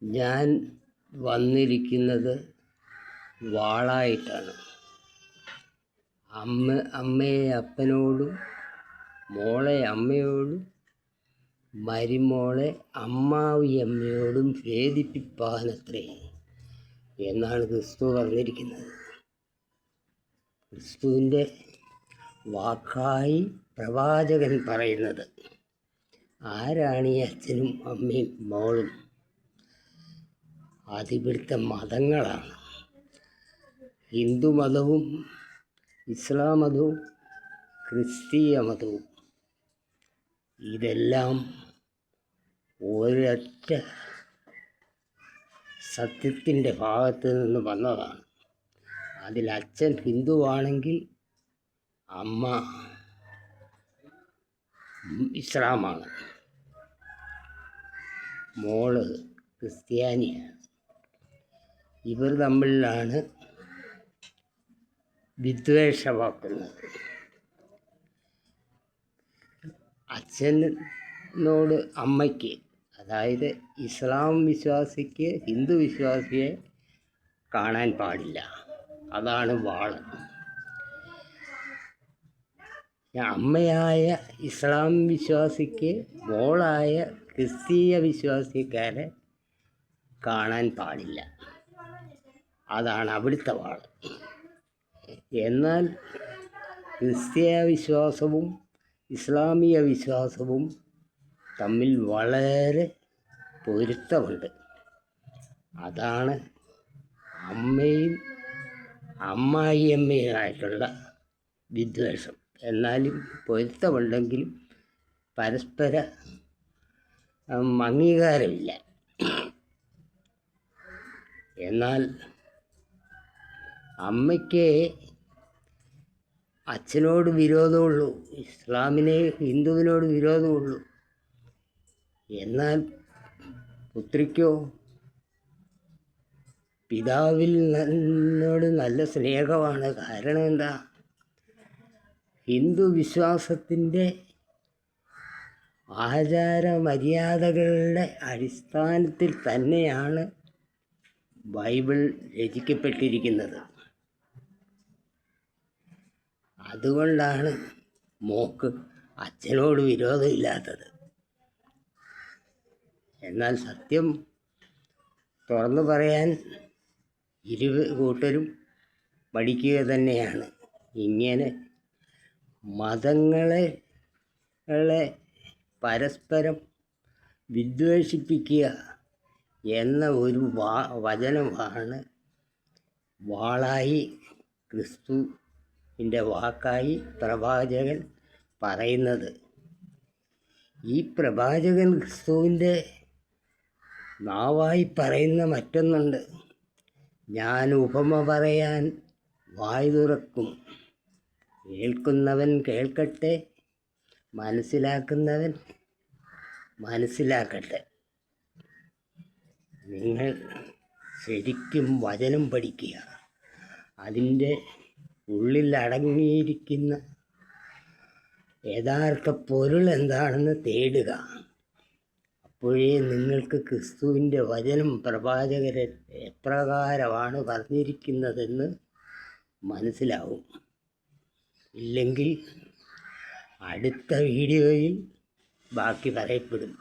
ഞാൻ വന്നിരിക്കുന്നത് വാളായിട്ടാണ്. അമ്മയെ അപ്പനോടും മോളെ അമ്മയോടും മരുമോളെ അമ്മാവിയമ്മയോടും ഭേദിപ്പിപ്പാനത്രേ എന്നാണ് ക്രിസ്തു പറഞ്ഞിരിക്കുന്നത്. ക്രിസ്തുവിൻ്റെ വാക്കായി പ്രവാചകൻ പറയുന്നത്. ആരാണ് ഈ അച്ഛനും അമ്മയും മോളും? അതിവിടുത്തെ മതങ്ങളാണ്. ഹിന്ദു മതവും ഇസ്ലാം മതവും ക്രിസ്തീയ മതവും ഇതെല്ലാം ഒരൊറ്റ സത്യത്തിൻ്റെ ഭാഗത്ത് നിന്ന് വന്നതാണ്. അതിൽ അച്ഛൻ ഹിന്ദുവാണെങ്കിൽ അമ്മ ഇസ്ലാമാണ്, മോള് ക്രിസ്ത്യാനിയാണ്. ഇവർ തമ്മിലാണ് വിദ്വേഷമാക്കുന്നത്. അച്ഛനോട് അമ്മയ്ക്ക്, അതായത് ഇസ്ലാം വിശ്വാസിക്ക് ഹിന്ദു വിശ്വാസിയെ കാണാൻ പാടില്ല. അതാണ് വാള്. അമ്മയായ ഇസ്ലാം വിശ്വാസിക്ക് മോളായ ക്രിസ്തീയ വിശ്വാസിക്കാരെ കാണാൻ പാടില്ല. അതാണ് അവിടുത്തെ വാള്. എന്നാൽ ക്രിസ്തീയ വിശ്വാസവും ഇസ്ലാമിക വിശ്വാസവും തമ്മിൽ വളരെ പൊരുത്തമുണ്ട്. അതാണ് അമ്മയും അമ്മായിയമ്മയുമായിട്ടുള്ള വിദ്വേഷം. എന്നാലും പൊരുത്തമുണ്ടെങ്കിലും പരസ്പര അംഗീകാരമില്ല. എന്നാൽ അമ്മയ്ക്ക് അച്ഛനോട് വിരോധമുള്ളൂ, ഹിന്ദുവിനോട് വിരോധമുള്ളൂ. എന്നാൽ പുത്രിക്കോ പിതാവിനോട് നല്ല സ്നേഹമാണ്. കാരണം എന്താ? ഹിന്ദു വിശ്വാസത്തിൻ്റെ ആചാര മര്യാദകളുടെ അടിസ്ഥാനത്തിൽ തന്നെയാണ് ബൈബിൾ രചിക്കപ്പെട്ടിരിക്കുന്നത്. അതുകൊണ്ടാണ് മോക്ക് അച്ഛനോട് വിരോധമില്ലാത്തത്. എന്നാൽ സത്യം തുറന്നു പറയാൻ കൂട്ടരും പഠിക്കുക തന്നെയാണ്. ഇങ്ങനെ മതങ്ങളെ പരസ്പരം വിദ്വേഷിപ്പിക്കുക എന്ന ഒരു വചനമാണ് വാളായി ക്രിസ്തുവിൻ്റെ വാക്കായി പ്രവാചകൻ പറയുന്നത്. ഈ പ്രവാചകൻ ക്രിസ്തുവിൻ്റെ നാവായി പറയുന്ന മറ്റൊന്നുണ്ട്. ഞാൻ ഉപമ പറയാൻ വായ് തുറക്കും, കേൾക്കുന്നവൻ കേൾക്കട്ടെ, മനസ്സിലാക്കുന്നവൻ മനസ്സിലാക്കട്ടെ. നിങ്ങൾ ശരിക്കും വചനം പഠിക്കുക, അതിൻ്റെ ഉള്ളിൽ അടങ്ങിയിരിക്കുന്ന യഥാർത്ഥ പൊരുൾ എന്താണെന്ന് തേടുക. അപ്പോഴേ നിങ്ങൾക്ക് ക്രിസ്തുവിൻ്റെ വചനം പ്രവാചകരെ എപ്രകാരമാണ് പറഞ്ഞിരിക്കുന്നതെന്ന് മനസ്സിലാവും. ഇല്ലെങ്കിൽ അടുത്ത വീഡിയോയിൽ ബാക്കി പറയപ്പെടും.